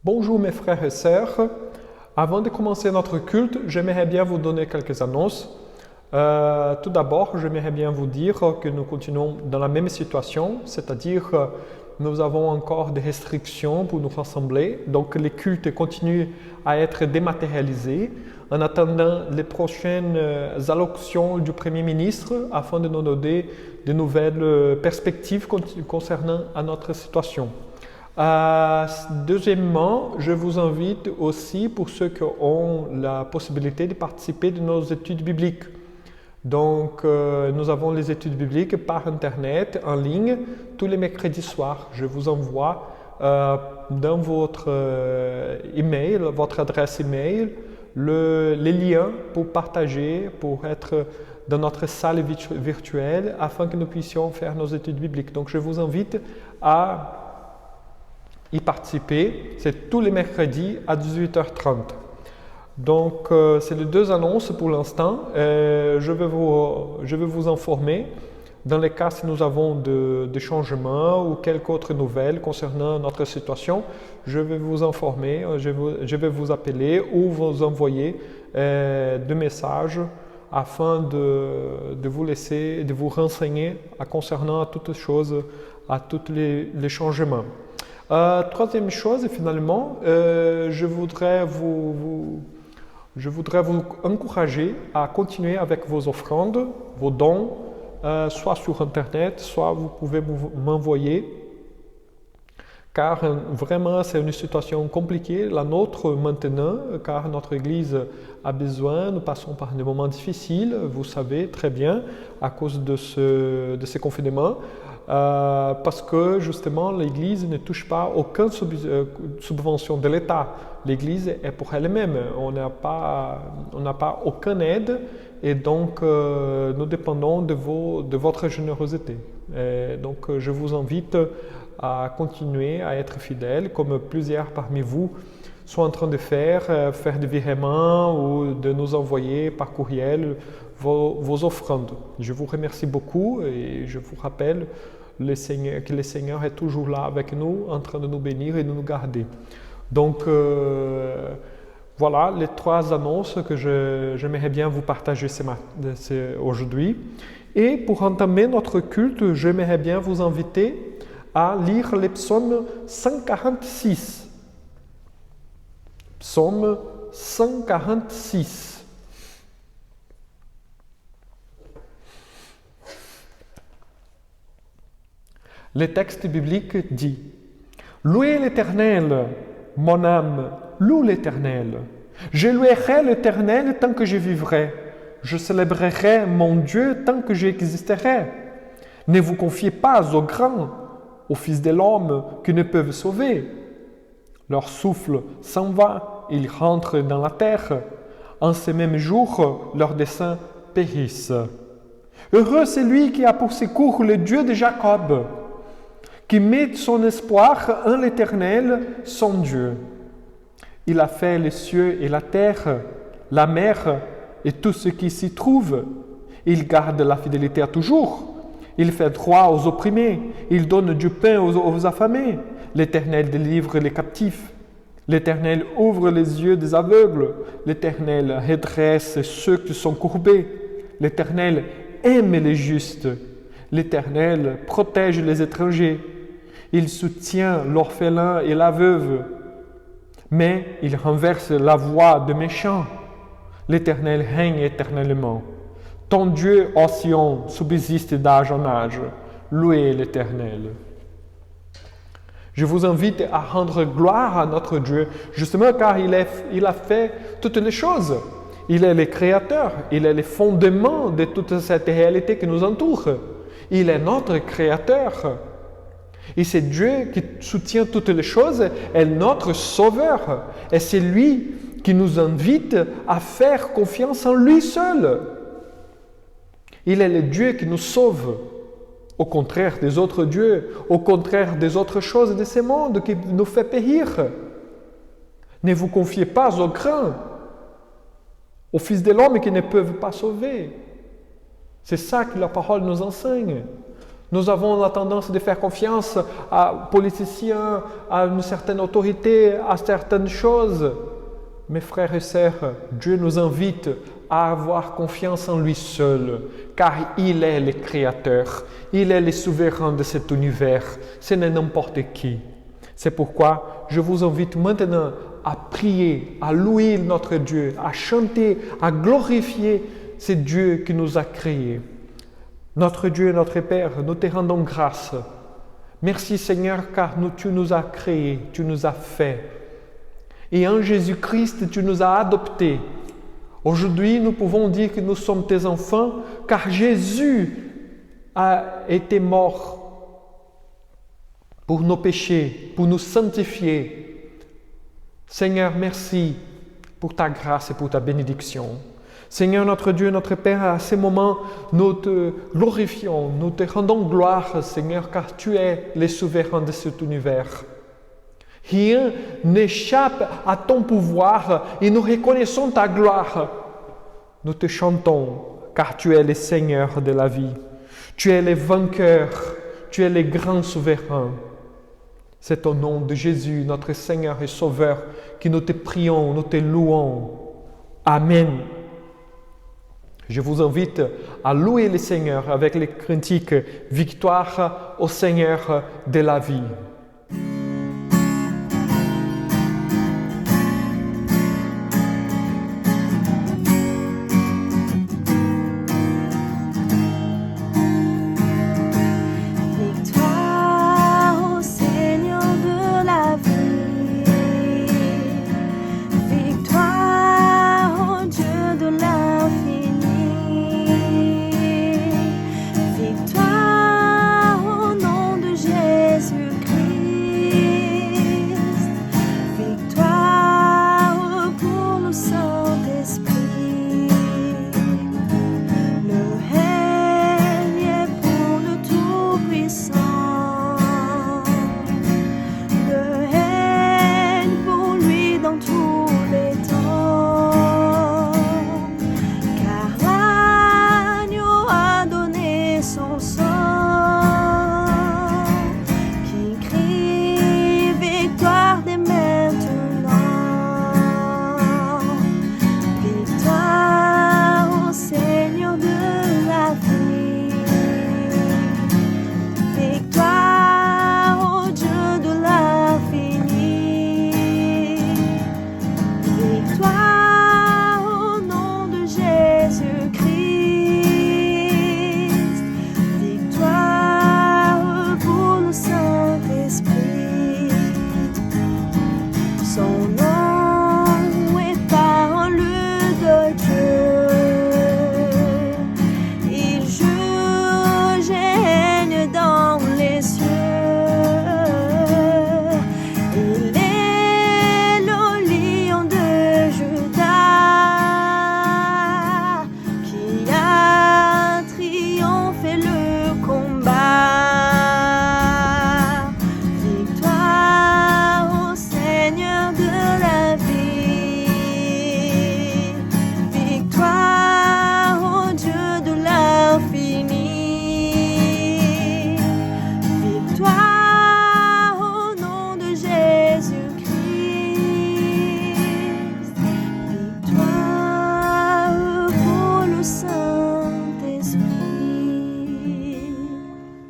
Bonjour mes frères et sœurs. Avant de commencer notre culte, j'aimerais bien vous donner quelques annonces. Tout d'abord, j'aimerais bien vous dire que nous continuons dans la même situation, c'est-à-dire que nous avons encore des restrictions pour nous rassembler, donc les cultes continuent à être dématérialisés en attendant les prochaines allocutions du Premier ministre afin de nous donner de nouvelles perspectives concernant notre situation. Deuxièmement, je vous invite aussi pour ceux qui ont la possibilité de participer de nos études bibliques. Donc, nous avons les études bibliques par Internet, en ligne, tous les mercredis soirs. Je vous envoie dans votre email, votre adresse email, les liens pour partager, pour être dans notre salle virtuelle afin que nous puissions faire nos études bibliques. Donc, je vous invite à y participer. C'est tous les mercredis à 18h30. Donc, c'est les deux annonces pour l'instant. Je vais vous informer dans les cas si nous avons des changements ou quelques autres nouvelles concernant notre situation. Je vais vous informer, je vais vous appeler ou vous envoyer des messages afin de vous laisser, de vous renseigner concernant toutes les choses, à tous les changements. Troisième chose, finalement, je voudrais vous encourager à continuer avec vos offrandes, vos dons, soit sur Internet, soit vous pouvez m'envoyer, car vraiment c'est une situation compliquée, la nôtre maintenant, car notre Église a besoin, nous passons par des moments difficiles, vous savez très bien, à cause de ces confinements. Parce que justement l'Église ne touche pas aucune subvention de l'État. L'Église est pour elle-même, on n'a pas aucune aide et donc nous dépendons de votre générosité. Et donc je vous invite à continuer à être fidèles comme plusieurs parmi vous sont en train de faire des virements ou de nous envoyer par courriel vos offrandes. Je vous remercie beaucoup et je vous rappelle que le Seigneur est toujours là avec nous, en train de nous bénir et de nous garder. Donc, voilà les trois annonces que j'aimerais bien vous partager aujourd'hui. Et pour entamer notre culte, j'aimerais bien vous inviter à lire les psaumes 146. Psaume 146. Le texte biblique dit « Louez l'Éternel, mon âme, loue l'Éternel. Je louerai l'Éternel tant que je vivrai. Je célébrerai mon Dieu tant que j'existerai. Ne vous confiez pas aux grands, aux fils de l'homme qui ne peuvent sauver. Leur souffle s'en va, ils rentrent dans la terre. En ces mêmes jours, leurs desseins périssent. Heureux celui qui a pour secours le Dieu de Jacob, qui met son espoir en l'Éternel, son Dieu. Il a fait les cieux et la terre, la mer et tout ce qui s'y trouve. Il garde la fidélité à toujours. Il fait droit aux opprimés. Il donne du pain aux affamés. L'Éternel délivre les captifs. L'Éternel ouvre les yeux des aveugles. L'Éternel redresse ceux qui sont courbés. L'Éternel aime les justes. L'Éternel protège les étrangers. Il soutient l'orphelin et la veuve, mais il renverse la voie des méchants. L'Éternel règne éternellement. Ton Dieu, ô Sion, subsiste d'âge en âge. Louez l'Éternel. Je vous invite à rendre gloire à notre Dieu, justement car il a fait toutes les choses. Il est le Créateur, il est le fondement de toute cette réalité qui nous entoure. Il est notre Créateur. Et c'est Dieu qui soutient toutes les choses, est notre Sauveur. Et c'est lui qui nous invite à faire confiance en lui seul. Il est le Dieu qui nous sauve, au contraire des autres dieux, au contraire des autres choses de ce monde qui nous fait périr. Ne vous confiez pas aux grands, aux fils de l'homme qui ne peuvent pas sauver. C'est ça que la parole nous enseigne. Nous avons la tendance de faire confiance aux politiciens, à une certaine autorité, à certaines choses. Mes frères et sœurs, Dieu nous invite à avoir confiance en lui seul, car il est le créateur, il est le souverain de cet univers, ce n'est n'importe qui. C'est pourquoi je vous invite maintenant à prier, à louer notre Dieu, à chanter, à glorifier ce Dieu qui nous a créés. Notre Dieu et notre Père, nous te rendons grâce. Merci Seigneur, car tu nous as créés, tu nous as fait. Et en Jésus-Christ, tu nous as adoptés. Aujourd'hui, nous pouvons dire que nous sommes tes enfants, car Jésus a été mort pour nos péchés, pour nous sanctifier. Seigneur, merci pour ta grâce et pour ta bénédiction. Seigneur, notre Dieu, notre Père, à ce moment, nous te glorifions, nous te rendons gloire, Seigneur, car tu es le souverain de cet univers. Rien n'échappe à ton pouvoir et nous reconnaissons ta gloire. Nous te chantons, car tu es le Seigneur de la vie. Tu es le vainqueur, tu es le grand souverain. C'est au nom de Jésus, notre Seigneur et Sauveur, que nous te prions, nous te louons. Amen. Je vous invite à louer le Seigneur avec les cantiques « Victoire au Seigneur de la vie ».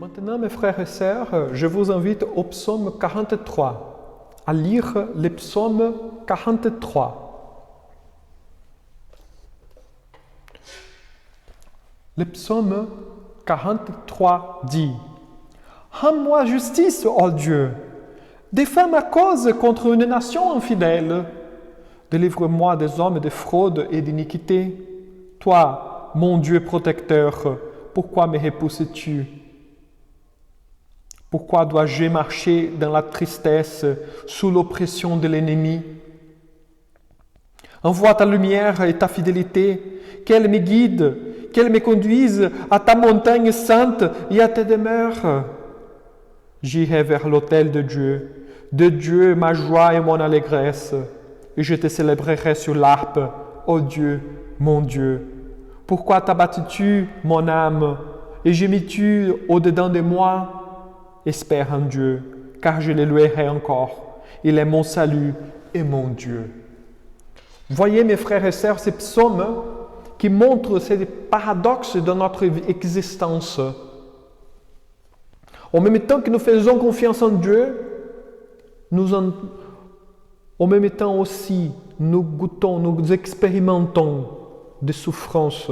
Maintenant, mes frères et sœurs, je vous invite au psaume 43, à lire le psaume 43. Le psaume 43 dit « Rends-moi justice, ô Dieu, défends ma cause contre une nation infidèle. Délivre-moi des hommes de fraude et d'iniquité. Toi, mon Dieu protecteur, pourquoi me repousses-tu? Pourquoi dois-je marcher dans la tristesse, sous l'oppression de l'ennemi? Envoie ta lumière et ta fidélité, qu'elle me guide, qu'elle me conduise à ta montagne sainte et à tes demeures. J'irai vers l'autel de Dieu ma joie et mon allégresse, et je te célébrerai sur l'harpe, ô Dieu, mon Dieu. Pourquoi t'abattus-tu, mon âme? et je m'y tue au-dedans de moi, espère en Dieu, car je le louerai encore. Il est mon salut et mon Dieu. Voyez mes frères et sœurs, ces psaumes qui montrent ces paradoxes de notre existence. En même temps que nous faisons confiance en Dieu, en même temps aussi, nous goûtons, nous expérimentons des souffrances.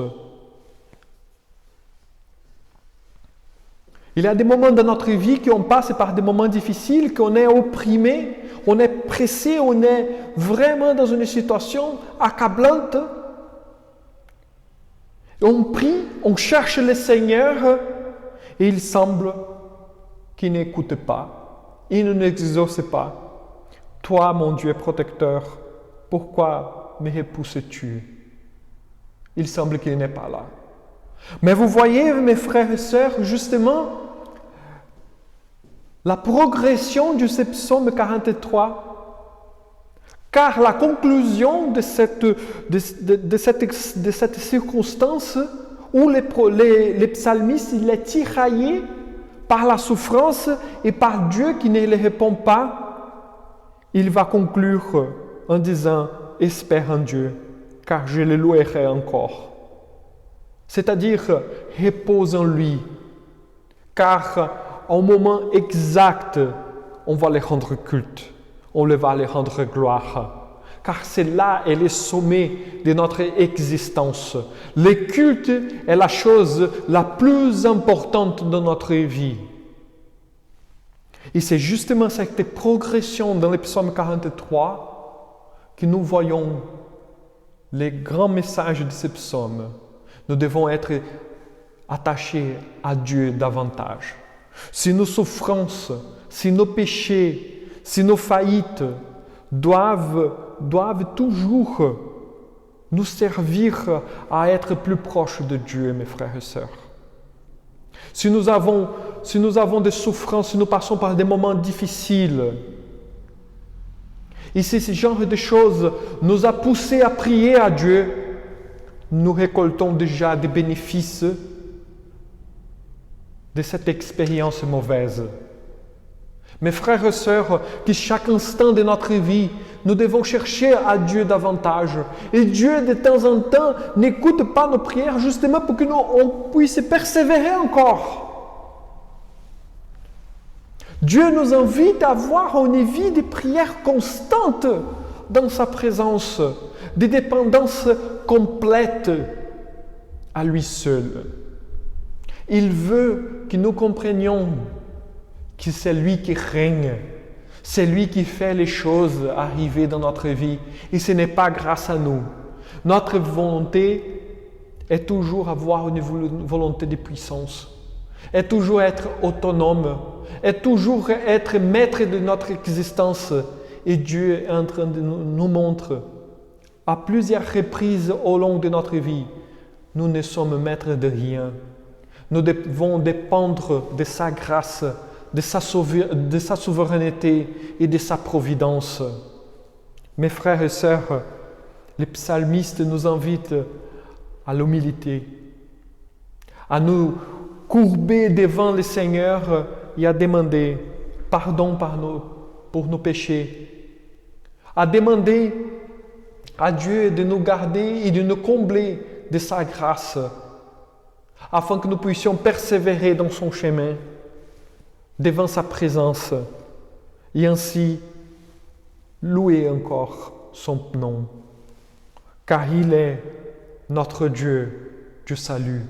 Il y a des moments dans notre vie qu'on passe par des moments difficiles, qu'on est opprimé, on est pressé, on est vraiment dans une situation accablante. On prie, on cherche le Seigneur et il semble qu'il n'écoute pas, il ne nous exauce pas. Toi, mon Dieu protecteur, pourquoi me repousses-tu? Il semble qu'il n'est pas là. Mais vous voyez, mes frères et sœurs, justement, la progression du psaume 43, car la conclusion de cette circonstance où les psalmistes il est tiraillé par la souffrance et par Dieu qui ne les répond pas, il va conclure en disant « Espère en Dieu, car je le louerai encore ». C'est-à-dire « Repose en lui, car au moment exact, on va les rendre culte, on va les rendre gloire. Car c'est là est le sommet de notre existence. Le culte est la chose la plus importante de notre vie. Et c'est justement cette progression dans le psaume 43 que nous voyons les grands messages de ce psaume. Nous devons être attachés à Dieu davantage. Si nos souffrances, si nos péchés, si nos faillites doivent toujours nous servir à être plus proches de Dieu, mes frères et sœurs. Si nous avons des souffrances, si nous passons par des moments difficiles, et si ce genre de choses nous a poussés à prier à Dieu, nous récoltons déjà des bénéfices de cette expérience mauvaise. Mes frères et sœurs, que chaque instant de notre vie, nous devons chercher à Dieu davantage. Et Dieu, de temps en temps, n'écoute pas nos prières justement pour que on puisse persévérer encore. Dieu nous invite à avoir une vie de prière constante dans sa présence, de dépendance complète à lui seul. Il veut que nous comprenions que c'est lui qui règne, c'est lui qui fait les choses arriver dans notre vie et ce n'est pas grâce à nous. Notre volonté est toujours avoir une volonté de puissance, est toujours être autonome, est toujours être maître de notre existence et Dieu est en train de nous montrer à plusieurs reprises au long de notre vie, nous ne sommes maîtres de rien. Nous devons dépendre de sa grâce, de sa souveraineté et de sa providence. Mes frères et sœurs, les psalmistes nous invitent à l'humilité, à nous courber devant le Seigneur et à demander pardon pour nos péchés, à demander à Dieu de nous garder et de nous combler de sa grâce, afin que nous puissions persévérer dans son chemin, devant sa présence, et ainsi louer encore son nom, car il est notre Dieu du salut.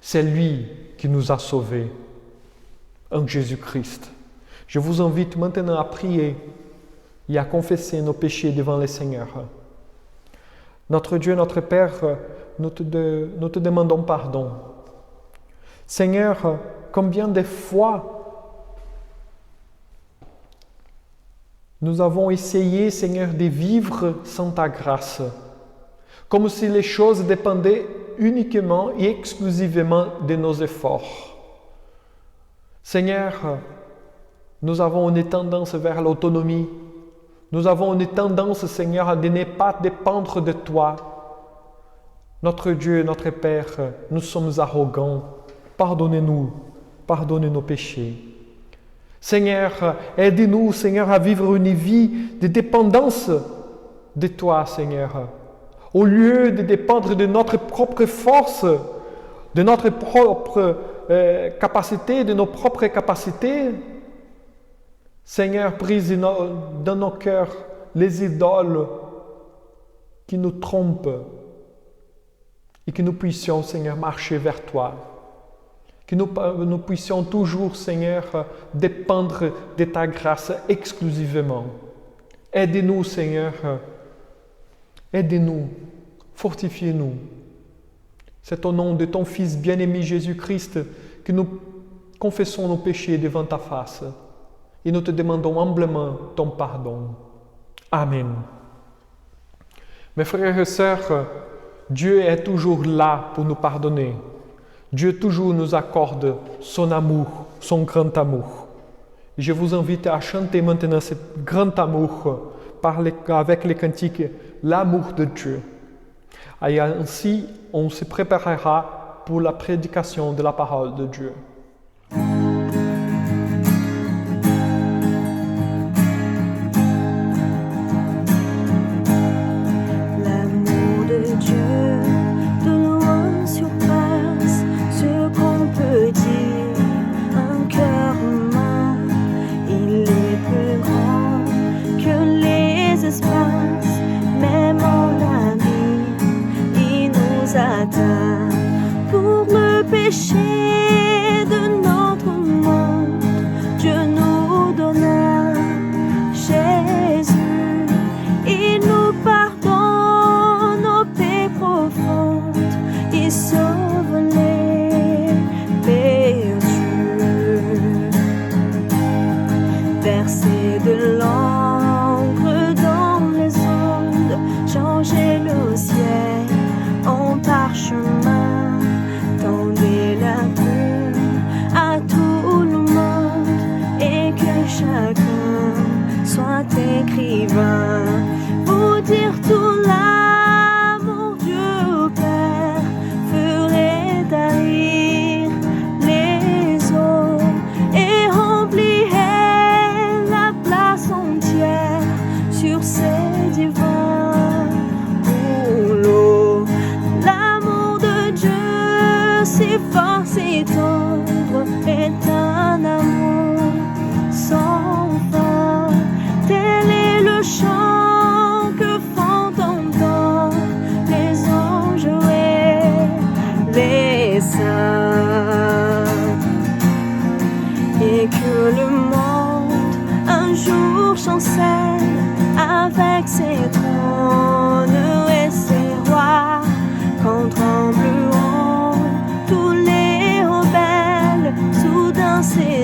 C'est lui qui nous a sauvés en Jésus-Christ. Je vous invite maintenant à prier et à confesser nos péchés devant le Seigneur. Notre Dieu, notre Père, nous te demandons pardon. Seigneur, combien de fois nous avons essayé, Seigneur, de vivre sans ta grâce, comme si les choses dépendaient uniquement et exclusivement de nos efforts. Seigneur, nous avons une tendance vers l'autonomie. Nous avons une tendance, Seigneur, à ne pas dépendre de toi. Notre Dieu, notre Père, nous sommes arrogants. Pardonnez-nous, pardonnez nos péchés. Seigneur, aide-nous, Seigneur, à vivre une vie de dépendance de toi, Seigneur. Au lieu de dépendre de notre propre force, de notre propre capacité, de nos propres capacités, Seigneur, brise dans nos cœurs les idoles qui nous trompent et que nous puissions, Seigneur, marcher vers toi. Que nous puissions toujours, Seigneur, dépendre de ta grâce exclusivement. Aide-nous, Seigneur. Aide-nous. Fortifiez-nous. C'est au nom de ton Fils bien-aimé Jésus-Christ que nous confessons nos péchés devant ta face et nous te demandons humblement ton pardon. Amen. Mes frères et sœurs, Dieu est toujours là pour nous pardonner. Dieu toujours nous accorde son amour, son grand amour. Et je vous invite à chanter maintenant ce grand amour avec les cantiques « L'amour de Dieu ». Et ainsi, on se préparera pour la prédication de la parole de Dieu. L'amour de Dieu, de loin surpasse ce qu'on peut dire. Un cœur humain, il est plus grand que les espaces, même en ami. Atteint pour le péché de notre monde. Dieu nous donna Jésus, il nous pardonne nos paix profondes, il sauve les perdus. Verser de l'encre dans les ondes, changer le ciel en parchemin, tendez la plume à tout le monde et que chacun soit écrivain. Vous dire tout l'amour Dieu Père ferait tarir les eaux et remplirait la place entière sur ces divins rouleaux. Si fort, si tendre, est un amour sans fin. Tel est le chant que font entendre les anges et les saints. Et que le monde un jour chancelle avec ses trônes et ses rois, quand trembleront tous les rebelles, soudain c'est